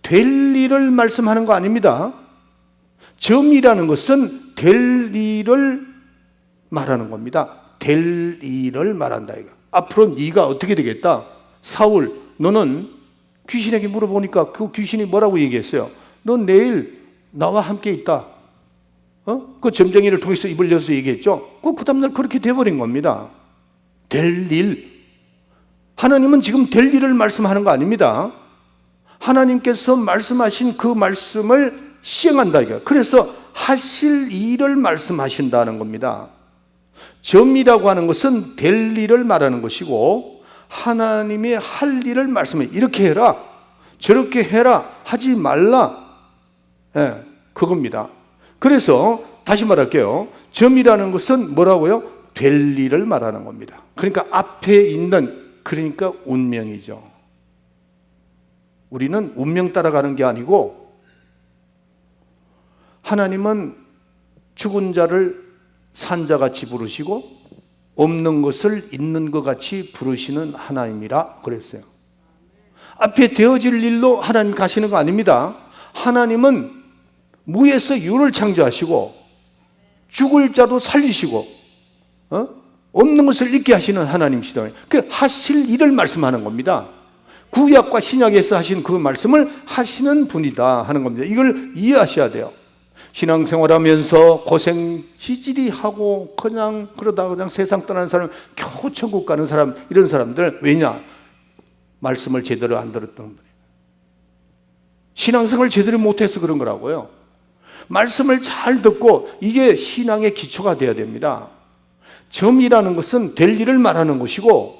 될 일을 말씀하는 거 아닙니다. 점이라는 것은 될 일을 말하는 겁니다. 될 일을 말한다 이거. 앞으로 네가 어떻게 되겠다? 사울, 너는 귀신에게 물어보니까 그 귀신이 뭐라고 얘기했어요? 넌 내일 나와 함께 있다. 그 점쟁이를 통해서 입을 열어서 얘기했죠. 그 다음날 그렇게 돼버린 겁니다. 될 일. 하나님은 지금 될 일을 말씀하는 거 아닙니다. 하나님께서 말씀하신 그 말씀을 시행한다 이거. 그래서 하실 일을 말씀하신다는 겁니다. 점이라고 하는 것은 될 일을 말하는 것이고 하나님이 할 일을 말씀해. 이렇게 해라, 저렇게 해라, 하지 말라. 그겁니다. 그래서 다시 말할게요. 점이라는 것은 뭐라고요? 될 일을 말하는 겁니다. 그러니까 앞에 있는, 그러니까 운명이죠. 우리는 운명 따라가는 게 아니고 하나님은 죽은 자를 산자같이 부르시고 없는 것을 있는 것 같이 부르시는 하나님이라 그랬어요. 앞에 되어질 일로 하나님 가시는 거 아닙니다. 하나님은 무에서 유를 창조하시고 죽을 자도 살리시고 없는 것을 있게 하시는 하나님이시다. 그 하실 일을 말씀하는 겁니다. 구약과 신약에서 하신 그 말씀을 하시는 분이다 하는 겁니다. 이걸 이해하셔야 돼요. 신앙생활하면서 고생 지질이 하고 그냥 그러다 그냥 세상 떠나는 사람, 겨우 천국 가는 사람, 이런 사람들 왜냐? 말씀을 제대로 안 들었던 분이에요. 신앙생활을 제대로 못해서 그런 거라고요. 말씀을 잘 듣고 이게 신앙의 기초가 돼야 됩니다. 점이라는 것은 될 일을 말하는 것이고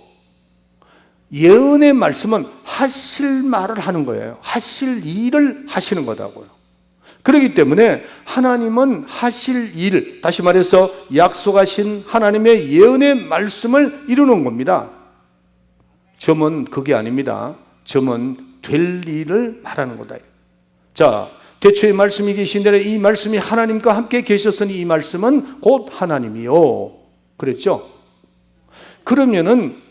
예언의 말씀은 하실 말을 하는 거예요. 하실 일을 하시는 거다고요. 그렇기 때문에 하나님은 하실 일, 다시 말해서 약속하신 하나님의 예언의 말씀을 이루는 겁니다. 점은 그게 아닙니다. 점은 될 일을 말하는 거다. 자, 태초의 말씀이 계신 대로 이 말씀이 하나님과 함께 계셨으니 이 말씀은 곧 하나님이요. 그랬죠? 그러면은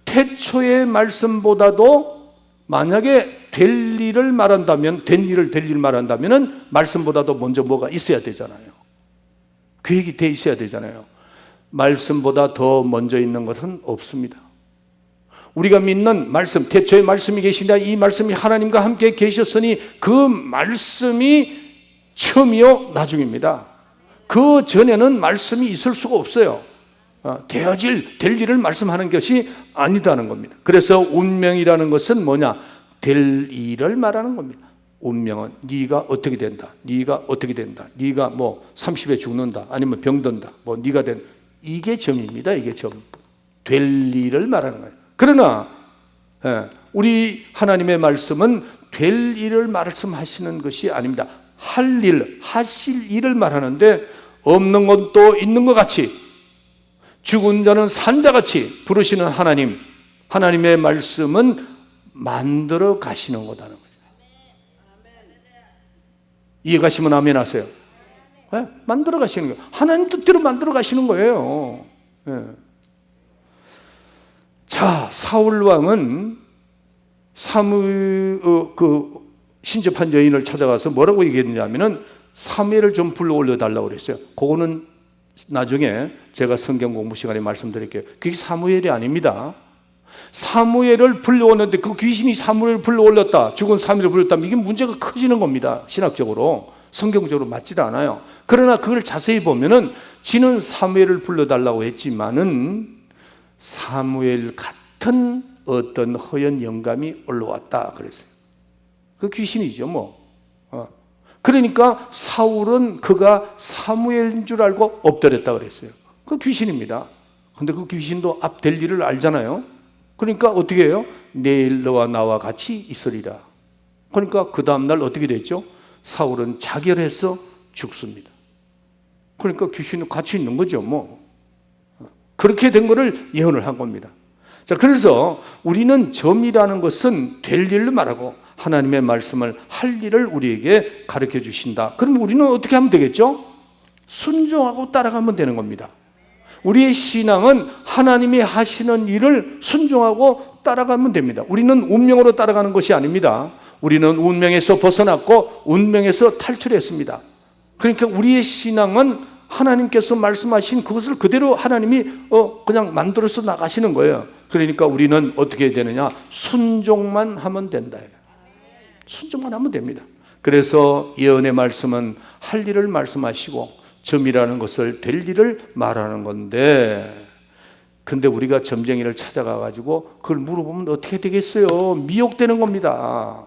태초의 말씀보다도 만약에 될 일을 말한다면, 될 일 말한다면은 말씀보다도 먼저 뭐가 있어야 되잖아요. 계획이 돼 있어야 되잖아요. 말씀보다 더 먼저 있는 것은 없습니다. 우리가 믿는 말씀, 태초에 말씀이 계시다. 이 말씀이 하나님과 함께 계셨으니 그 말씀이 처음이요 나중입니다. 그 전에는 말씀이 있을 수가 없어요. 될 일을 말씀하는 것이 아니다는 겁니다. 그래서 운명이라는 것은 뭐냐? 될 일을 말하는 겁니다. 운명은 네가 어떻게 된다, 네가 어떻게 된다, 네가 뭐 30에 죽는다, 아니면 병든다, 뭐 네가 된, 이게 점입니다. 이게 점. 될 일을 말하는 거예요. 그러나 우리 하나님의 말씀은 될 일을 말씀하시는 것이 아닙니다. 할 일, 하실 일을 말하는데 없는 것도 있는 것 같이, 죽은 자는 산 자같이 부르시는 하나님, 하나님의 말씀은 만들어 가시는 거다는 거죠. 이해가시면 아멘 하세요. 만들어 가시는 거예요. 하나님 뜻대로 만들어 가시는 거예요. 자, 사울 왕은 신접한 여인을 찾아가서 뭐라고 얘기했냐면은 사무엘을 좀 불러 올려달라고 그랬어요. 그거는 나중에 제가 성경 공부 시간에 말씀드릴게요. 그게 사무엘이 아닙니다. 사무엘을 불러오는데 그 귀신이 사무엘을 불러올렸다, 죽은 사무엘을 불렀다면 이게 문제가 커지는 겁니다. 신학적으로, 성경적으로 맞지도 않아요. 그러나 그걸 자세히 보면은 지는 사무엘을 불러달라고 했지만은 사무엘 같은 어떤 허연 영감이 올라왔다 그랬어요. 그 귀신이죠 뭐. 그러니까 사울은 그가 사무엘인 줄 알고 엎드렸다 그랬어요. 그 귀신입니다. 근데 그 귀신도 앞 될 일을 알잖아요. 그러니까 어떻게 해요? 내일 너와 나와 같이 있으리라. 그러니까 그 다음날 어떻게 됐죠? 사울은 자결해서 죽습니다. 그러니까 귀신은 같이 있는 거죠 뭐. 그렇게 된 거를 예언을 한 겁니다. 자, 그래서 우리는 점이라는 것은 될 일을 말하고 하나님의 말씀을 할 일을 우리에게 가르쳐 주신다. 그럼 우리는 어떻게 하면 되겠죠? 순종하고 따라가면 되는 겁니다. 우리의 신앙은 하나님이 하시는 일을 순종하고 따라가면 됩니다. 우리는 운명으로 따라가는 것이 아닙니다. 우리는 운명에서 벗어났고 운명에서 탈출했습니다. 그러니까 우리의 신앙은 하나님께서 말씀하신 그것을 그대로 하나님이 그냥 만들어서 나가시는 거예요. 그러니까 우리는 어떻게 해야 되느냐? 순종만 하면 된다. 순종만 하면 됩니다. 그래서 예언의 말씀은 할 일을 말씀하시고 점이라는 것을 될 일을 말하는 건데, 근데 우리가 점쟁이를 찾아가 가지고 그걸 물어보면 어떻게 되겠어요? 미혹되는 겁니다.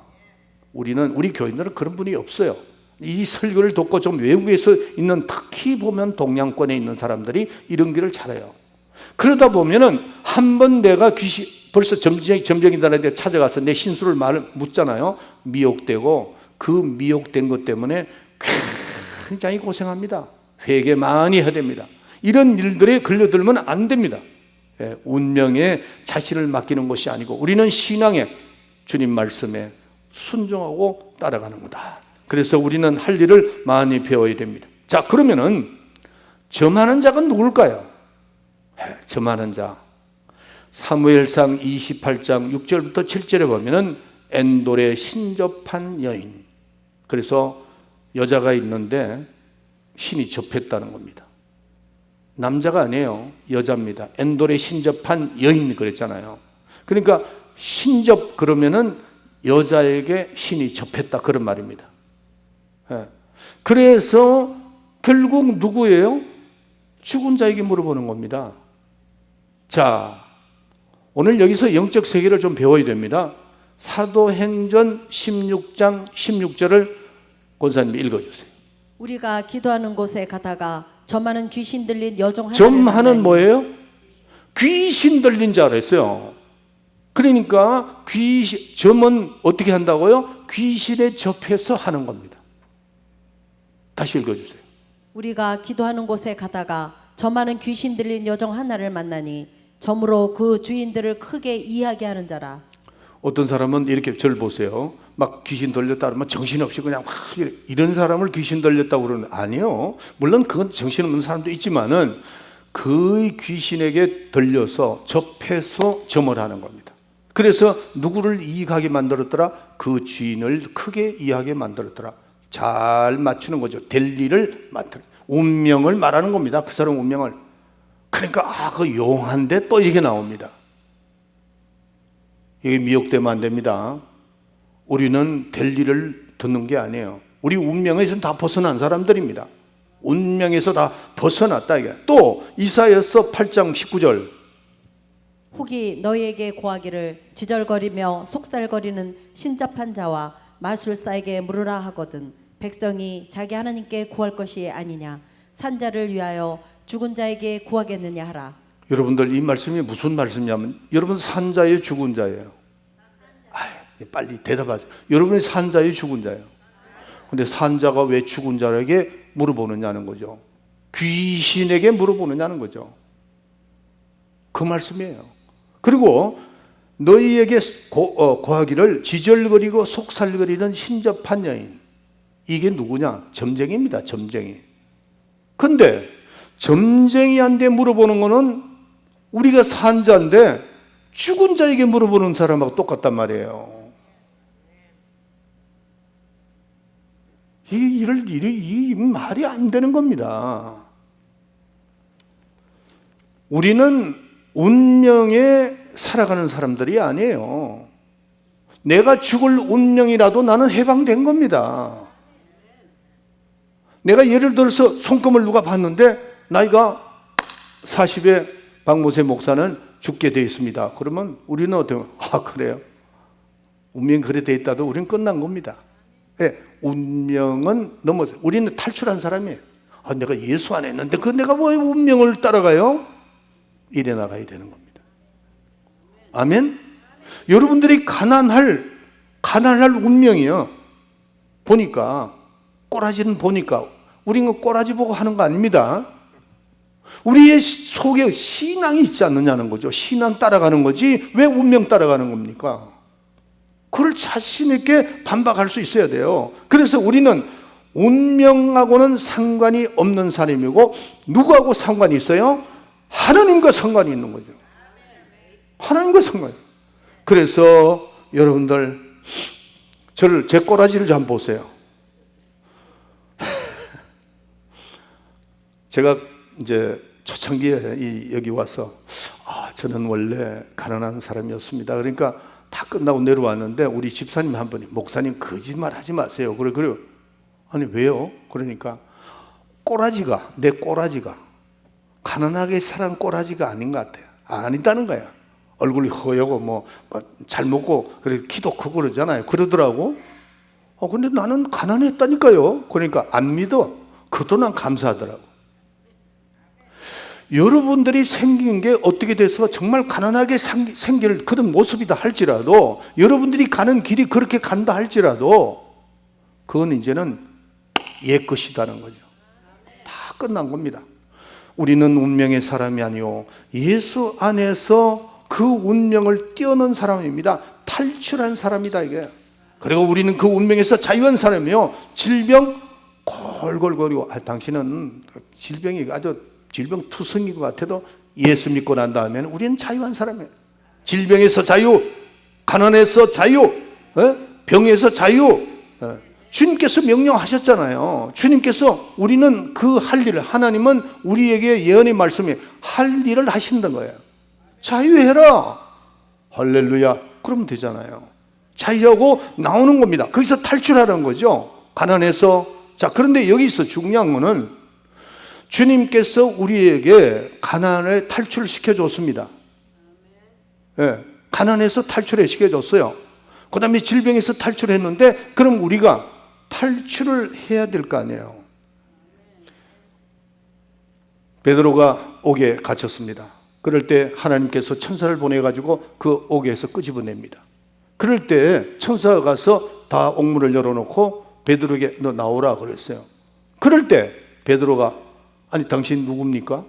우리 교인들은 그런 분이 없어요. 이 설교를 듣고 좀 외국에서 있는, 특히 보면 동양권에 있는 사람들이 이런 길을 잘해요. 그러다 보면은 한번 내가 벌써 점쟁이들한테 찾아가서 내 신수를 묻잖아요. 미혹되고 그 미혹된 것 때문에 굉장히 고생합니다. 회개 많이 해야 됩니다. 이런 일들에 걸려들면 안 됩니다. 운명에 자신을 맡기는 것이 아니고 우리는 신앙에, 주님 말씀에 순종하고 따라가는 거다. 그래서 우리는 할 일을 많이 배워야 됩니다. 자, 그러면은 점하는 자가 누굴까요? 점하는 자, 사무엘상 28장 6절부터 7절에 보면은 엔돌에 신접한 여인, 그래서 여자가 있는데 신이 접했다는 겁니다. 남자가 아니에요. 여자입니다. 엔돌에 신접한 여인 그랬잖아요. 그러니까 신접 그러면은 여자에게 신이 접했다 그런 말입니다. 그래서 결국 누구예요? 죽은 자에게 물어보는 겁니다. 자, 오늘 여기서 영적 세계를 좀 배워야 됩니다. 사도행전 16장 16절을 권사님이 읽어주세요. 우리가 기도하는 곳에 가다가 점하는 귀신 들린 여종 하나를 점하는 뭐예요? 귀신 들린 자라 했어요. 그러니까 점은 어떻게 한다고요? 귀신에 접해서 하는 겁니다. 다시 읽어주세요. 우리가 기도하는 곳에 가다가 점하는 귀신 들린 여종 하나를 만나니 점으로 그 주인들을 크게 이해하게 하는 자라. 어떤 사람은 이렇게 절 보세요. 막 귀신 들렸다 그러면 정신없이 그냥 막 이런 사람을 귀신 들렸다고 그러는, 아니요. 물론 그건 정신없는 사람도 있지만은 그 귀신에게 들려서 접해서 점을 하는 겁니다. 그래서 누구를 이익하게 만들었더라? 그 주인을 크게 이해하게 만들었더라. 잘 맞추는 거죠. 될 일을 운명을 말하는 겁니다. 그 사람 운명을. 그러니까 그 용한데 또 이렇게 나옵니다. 이게 미혹되면 안 됩니다. 우리는 될 일을 듣는 게 아니에요. 우리 운명에서 다 벗어난 사람들입니다. 운명에서 다 벗어났다 이게. 또 이사야서 8장 19절. 혹이 너희에게 고하기를 지절거리며 속살거리는 신접한 자와 마술사에게 물으라 하거든 백성이 자기 하나님께 구할 것이 아니냐 산자를 위하여 죽은 자에게 구하겠느냐 하라. 여러분들 이 말씀이 무슨 말씀이냐면 여러분 산자예요, 죽은 자예요? 빨리 대답하세요. 여러분이 산자예요, 죽은 자예요? 근데 산자가 왜 죽은 자에게 물어보느냐는 거죠. 귀신에게 물어보느냐는 거죠. 그 말씀이에요. 그리고 너희에게 고하기를 지절거리고 속살거리는 신접한 여인. 이게 누구냐? 점쟁이입니다. 점쟁이. 근데 점쟁이한테 물어보는 거는 우리가 산자인데 죽은 자에게 물어보는 사람하고 똑같단 말이에요. 이 말이 안 되는 겁니다. 우리는 운명에 살아가는 사람들이 아니에요. 내가 죽을 운명이라도 나는 해방된 겁니다. 내가 예를 들어서 손금을 누가 봤는데 나이가 40에 박모세 목사는 죽게 돼 있습니다. 그러면 우리는 어때요? 그래요? 운명이 그래 돼 있다도 우리는 끝난 겁니다. 네, 운명은 넘어서 우리는 탈출한 사람이에요. 내가 예수 안 했는데 내가 왜 운명을 따라가요? 이래 나가야 되는 겁니다. 아멘? 여러분들이 가난할 운명이요. 보니까 꼬라지는 보니까 우리는 꼬라지 보고 하는 거 아닙니다. 우리의 속에 신앙이 있지 않느냐는 거죠. 신앙 따라가는 거지 왜 운명 따라가는 겁니까? 그걸 자신 있게 반박할 수 있어야 돼요. 그래서 우리는 운명하고는 상관이 없는 사람이고 누구하고 상관이 있어요? 하나님과 상관이 있는 거죠. 하나님과 상관이. 그래서 여러분들 제 꼬라지를 좀 보세요. 제가 이제 초창기에 여기 와서 저는 원래 가난한 사람이었습니다. 그러니까 다 끝나고 내려왔는데 우리 집사님 한 분이 목사님 거짓말 하지 마세요. 그래요. 아니 왜요? 그러니까 내 꼬라지가 가난하게 살아온 꼬라지가 아닌 것 같아요. 아니다는 거야. 얼굴이 허여고 잘 먹고 그래 키도 크고 그러잖아요. 그러더라고. 근데 나는 가난했다니까요. 그러니까 안 믿어. 그것도 난 감사하더라고. 여러분들이 생긴 게 어떻게 돼서 정말 가난하게 생길 그런 모습이다 할지라도 여러분들이 가는 길이 그렇게 간다 할지라도 그건 이제는 옛 것이다는 거죠. 다 끝난 겁니다. 우리는 운명의 사람이 아니요 예수 안에서 그 운명을 뛰어넘은 사람입니다. 탈출한 사람이다 이게. 그리고 우리는 그 운명에서 자유한 사람이요 질병 골골거리고 당신은 질병이 아주 질병투성인 것 같아도 예수 믿고 난 다음에는 우리는 자유한 사람이에요. 질병에서 자유, 가난에서 자유, 병에서 자유. 주님께서 명령하셨잖아요. 주님께서 우리는 그 할 일을 하나님은 우리에게 예언의 말씀에 할 일을 하신다는 거예요. 자유해라. 할렐루야. 그러면 되잖아요. 자유하고 나오는 겁니다. 거기서 탈출하는 거죠. 가난에서. 자, 그런데 여기서 중요한 거는 주님께서 우리에게 가난을 탈출시켜 줬습니다. 가난에서 탈출해 시켜줬어요. 그 다음에 질병에서 탈출했는데 그럼 우리가 탈출을 해야 될 거 아니에요. 베드로가 옥에 갇혔습니다. 그럴 때 하나님께서 천사를 보내가지고 그 옥에서 끄집어냅니다. 그럴 때 천사가 가서 다 옥문을 열어놓고 베드로에게 너 나오라 그랬어요. 그럴 때 베드로가 아니 당신 누굽니까?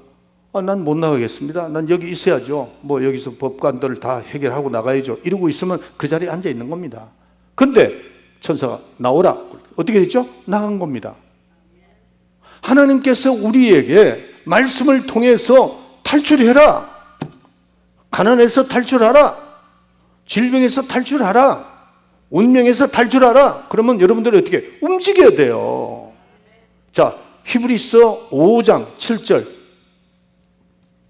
난 못 나가겠습니다. 난 여기 있어야죠. 여기서 법관들을 다 해결하고 나가야죠. 이러고 있으면 그 자리에 앉아 있는 겁니다. 근데 천사가 나오라. 어떻게 됐죠? 나간 겁니다. 하나님께서 우리에게 말씀을 통해서 탈출해라. 가난에서 탈출하라. 질병에서 탈출하라. 운명에서 탈출하라. 그러면 여러분들이 어떻게 움직여야 돼요. 자, 히브리서 5장 7절.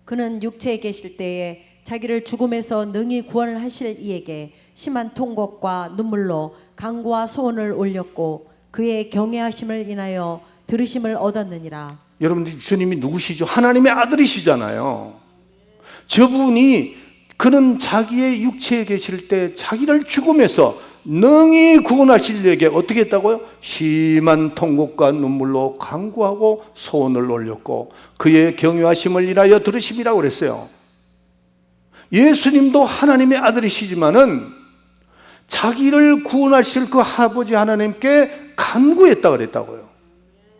그는 육체에 계실 때에 자기를 죽음에서 능히 구원을 하실 이에게 심한 통곡과 눈물로 간구와 소원을 올렸고 그의 경외하심을 인하여 들으심을 얻었느니라. 여러분들, 주님이 누구시죠? 하나님의 아들이시잖아요. 저분이 그는 자기의 육체에 계실 때 자기를 죽음에서 능히 구원하실 이에게 어떻게 했다고요? 심한 통곡과 눈물로 간구하고 소원을 올렸고 그의 경외하심을 인하여 들으심이라고 그랬어요. 예수님도 하나님의 아들이시지만은 자기를 구원하실 그 아버지 하나님께 간구했다 그랬다고요.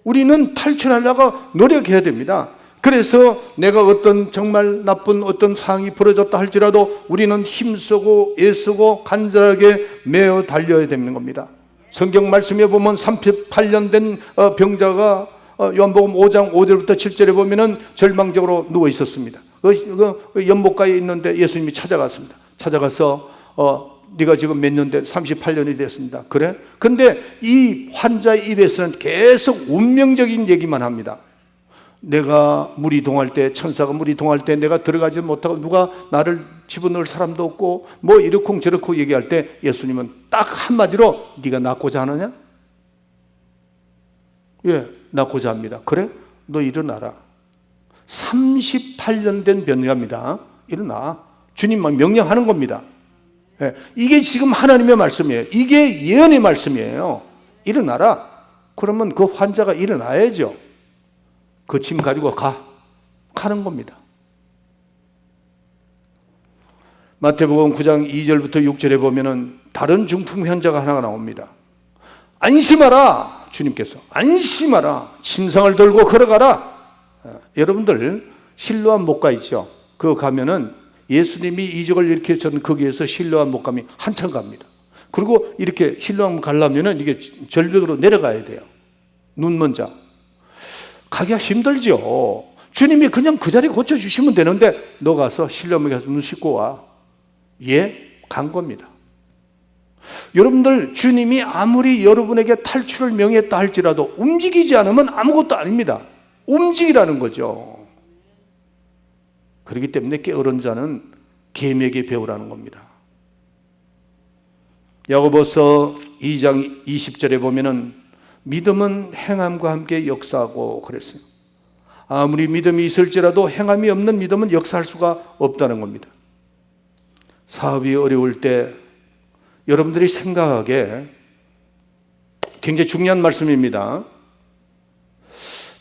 우리는 탈출하려고 노력해야 됩니다. 그래서 내가 어떤 정말 나쁜 어떤 상황이 벌어졌다 할지라도 우리는 힘쓰고 애쓰고 간절하게 매어 달려야 되는 겁니다. 성경 말씀에 보면 38년 된 병자가 요한복음 5장 5절부터 7절에 보면은 절망적으로 누워 있었습니다. 그 연못가에 있는데 예수님이 찾아갔습니다. 찾아가서 네가 지금 몇 년 돼? 38년이 됐습니다. 그래? 근데 이 환자의 입에서는 계속 운명적인 얘기만 합니다. 내가 물이 동할 때, 천사가 물이 동할 때 내가 들어가지 못하고 누가 나를 집어넣을 사람도 없고 뭐 이렇고 저렇고 얘기할 때 예수님은 딱 한마디로 네가 낫고자 하느냐? 예, 낫고자 합니다. 그래? 너 일어나라. 38년 된 병자입니다. 일어나. 주님만 명령하는 겁니다. 예, 이게 지금 하나님의 말씀이에요. 이게 예언의 말씀이에요. 일어나라. 그러면 그 환자가 일어나야죠. 그 짐 가지고 가는 겁니다. 마태복음 9장 2절부터 6절에 보면은 다른 중풍 환자가 하나가 나옵니다. 안심하라. 주님께서 안심하라. 침상을 들고 걸어가라. 여러분들 실로암 목가 있죠? 그거 가면은 예수님이 이적을 일으켰던 거기에서 실로암 목감이 한참 갑니다. 그리고 이렇게 실로암 가려면은 이게 절벽으로 내려가야 돼요. 눈 먼저. 가기가 힘들죠. 주님이 그냥 그 자리 고쳐주시면 되는데 너 가서 실로암에 가서 눈 씻고 와. 예, 간 겁니다. 여러분들, 주님이 아무리 여러분에게 탈출을 명했다 할지라도 움직이지 않으면 아무것도 아닙니다. 움직이라는 거죠. 그렇기 때문에 게으른 자는 개미에게 배우라는 겁니다. 야고보서 2장 20절에 보면은 믿음은 행함과 함께 역사하고 그랬어요. 아무리 믿음이 있을지라도 행함이 없는 믿음은 역사할 수가 없다는 겁니다. 사업이 어려울 때 여러분들이 생각하기에 굉장히 중요한 말씀입니다.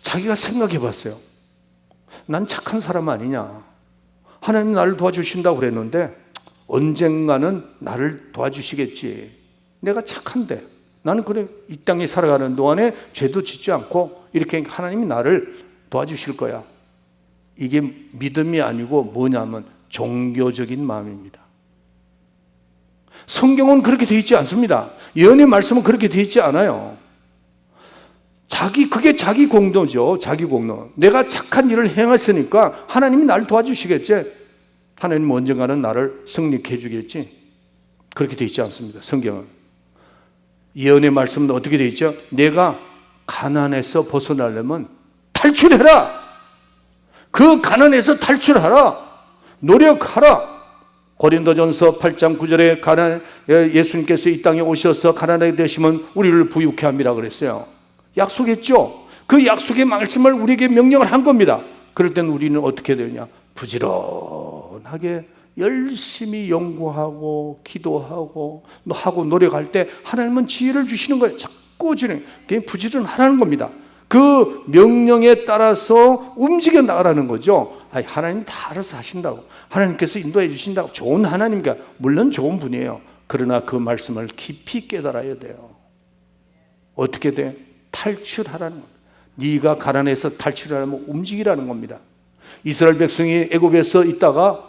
자기가 생각해 봤어요. 난 착한 사람 아니냐. 하나님 나를 도와주신다고 그랬는데 언젠가는 나를 도와주시겠지. 내가 착한데 나는 그래 이 땅에 살아가는 동안에 죄도 짓지 않고 이렇게 하나님이 나를 도와주실 거야. 이게 믿음이 아니고 뭐냐면 종교적인 마음입니다. 성경은 그렇게 되어 있지 않습니다. 예언의 말씀은 그렇게 되어 있지 않아요. 그게 자기 공로죠. 자기 공로. 내가 착한 일을 행했으니까 하나님이 나를 도와주시겠지. 하나님은 언젠가는 나를 승리케 해주겠지. 그렇게 되어 있지 않습니다. 성경은. 예언의 말씀은 어떻게 되어 있죠? 내가 가난에서 벗어나려면 탈출해라. 그 가난에서 탈출하라. 노력하라. 고린도전서 8장 9절에 예수님께서 이 땅에 오셔서 가난하게 되시면 우리를 부유케 함이라 그랬어요. 약속했죠. 그 약속의 말씀을 우리에게 명령을 한 겁니다. 그럴 때는 우리는 어떻게 되냐? 부지런하게 열심히 연구하고 기도하고 노력할 때 하나님은 지혜를 주시는 거예요. 자꾸 부지런하라는 겁니다. 그 명령에 따라서 움직여 나가라는 거죠. 하나님이 다 알아서 하신다고. 하나님께서 인도해 주신다고. 좋은 하나님과 물론 좋은 분이에요. 그러나 그 말씀을 깊이 깨달아야 돼요. 어떻게 돼? 탈출하라는 겁니다. 네가 가난해서 탈출하려면 움직이라는 겁니다. 이스라엘 백성이 애굽에서 있다가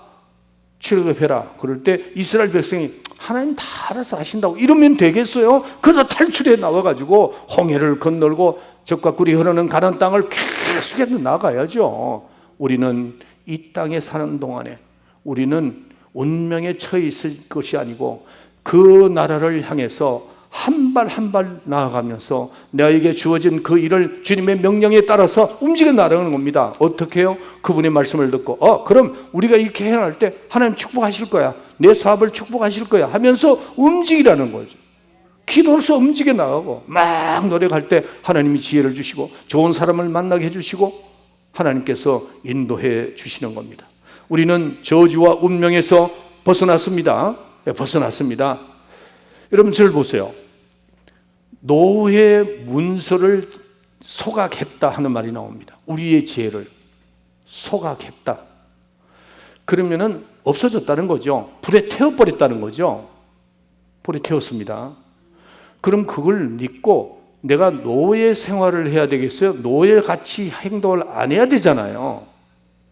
출애굽해라. 그럴 때 이스라엘 백성이 하나님 다 알아서 하신다고 이러면 되겠어요? 그래서 탈출해 나와가지고 홍해를 건널고 적과 꿀이 흐르는 가나안 땅을 계속해서 나가야죠. 우리는 이 땅에 사는 동안에 우리는 운명에 처해 있을 것이 아니고 그 나라를 향해서 한 발 한 발 나아가면서 나에게 주어진 그 일을 주님의 명령에 따라서 움직여 나가는 겁니다. 어떻게 해요? 그분의 말씀을 듣고 그럼 우리가 이렇게 해나갈 때 하나님 축복하실 거야, 내 사업을 축복하실 거야 하면서 움직이라는 거죠. 기도로서 움직여 나가고 막 노력할 때 하나님이 지혜를 주시고 좋은 사람을 만나게 해주시고 하나님께서 인도해 주시는 겁니다. 우리는 저주와 운명에서 벗어났습니다. 벗어났습니다. 여러분 저를 보세요. 노예 문서를 소각했다 하는 말이 나옵니다. 우리의 죄를 소각했다. 그러면은 없어졌다는 거죠. 불에 태워버렸다는 거죠. 불에 태웠습니다. 그럼 그걸 믿고 내가 노예 생활을 해야 되겠어요? 노예같이 행동을 안 해야 되잖아요.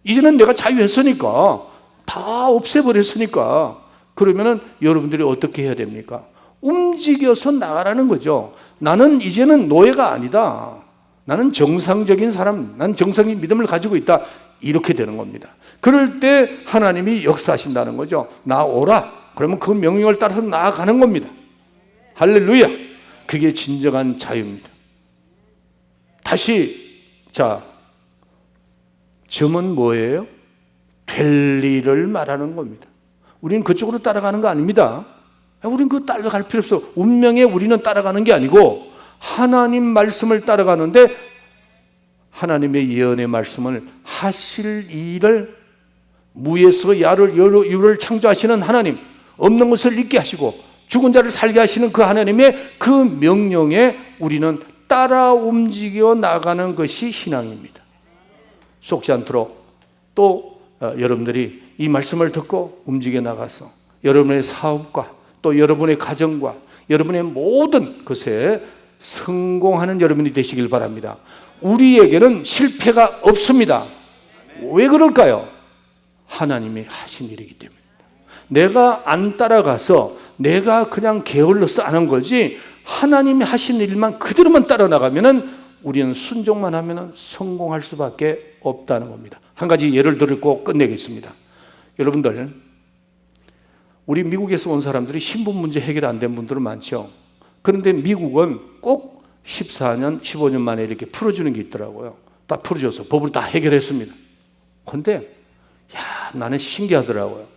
이제는 내가 자유했으니까, 다 없애버렸으니까. 그러면은 여러분들이 어떻게 해야 됩니까? 움직여서 나가라는 거죠. 나는 이제는 노예가 아니다. 나는 정상적인 사람, 난 정상적인 믿음을 가지고 있다. 이렇게 되는 겁니다. 그럴 때 하나님이 역사하신다는 거죠. 나오라. 그러면 그 명령을 따라서 나아가는 겁니다. 할렐루야. 그게 진정한 자유입니다. 다시, 점은 뭐예요? 될 일을 말하는 겁니다. 우리는 그쪽으로 따라가는 거 아닙니다. 우리는 그거 따라갈 필요 없어. 운명에 우리는 따라가는 게 아니고 하나님 말씀을 따라가는데 하나님의 예언의 말씀을 하실 일을 무에서 유를 창조하시는 하나님, 없는 것을 있게 하시고 죽은 자를 살게 하시는 그 하나님의 그 명령에 우리는 따라 움직여 나가는 것이 신앙입니다. 속지 않도록 또 여러분들이 이 말씀을 듣고 움직여 나가서 여러분의 사업과 또 여러분의 가정과 여러분의 모든 것에 성공하는 여러분이 되시길 바랍니다. 우리에게는 실패가 없습니다. 왜 그럴까요? 하나님이 하신 일이기 때문입니다. 내가 안 따라가서 내가 그냥 게을러서 안 한 거지, 하나님이 하신 일만 그대로만 따라 나가면은 우리는 순종만 하면은 성공할 수밖에 없다는 겁니다. 한 가지 예를 들고 끝내겠습니다. 여러분들, 우리 미국에서 온 사람들이 신분 문제 해결 안 된 분들은 많죠. 그런데 미국은 꼭 14년, 15년 만에 이렇게 풀어주는 게 있더라고요. 다 풀어줘서 법을 다 해결했습니다. 그런데 나는 신기하더라고요.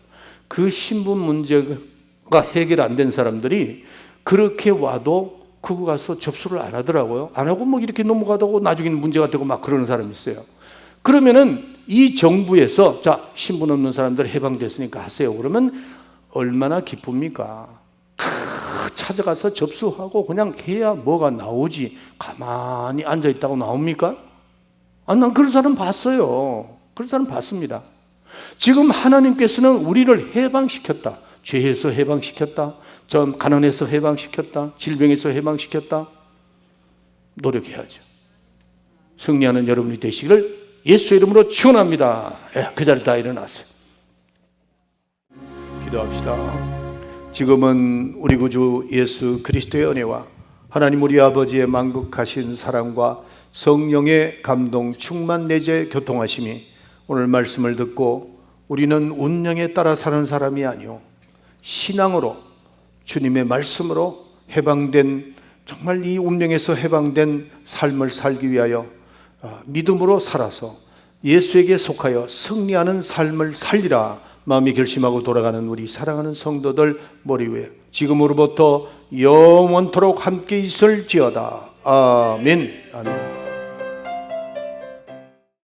그 신분 문제가 해결 안 된 사람들이 그렇게 와도 그거 가서 접수를 안 하더라고요. 안 하고 뭐 이렇게 넘어가다고 나중에는 문제가 되고 막 그러는 사람이 있어요. 그러면은 이 정부에서 신분 없는 사람들 해방됐으니까 하세요. 그러면 얼마나 기쁩니까? 찾아가서 접수하고 그냥 해야 뭐가 나오지. 가만히 앉아있다고 나옵니까? 난 그런 사람 봤어요. 그런 사람 봤습니다. 지금 하나님께서는 우리를 해방시켰다. 죄에서 해방시켰다. 가난에서 해방시켰다. 질병에서 해방시켰다. 노력해야죠. 승리하는 여러분이 되시기를 예수의 이름으로 축원합니다. 그 자리에 다 일어나세요. 기도합시다. 지금은 우리 구주 예수 그리스도의 은혜와 하나님 우리 아버지의 만극하신 사랑과 성령의 감동 충만 내재 교통하심이 오늘 말씀을 듣고 우리는 운명에 따라 사는 사람이 아니요 신앙으로 주님의 말씀으로 해방된, 정말 이 운명에서 해방된 삶을 살기 위하여 믿음으로 살아서 예수에게 속하여 승리하는 삶을 살리라 마음이 결심하고 돌아가는 우리 사랑하는 성도들 머리 위에 지금으로부터 영원토록 함께 있을지어다. 아멘. 아멘.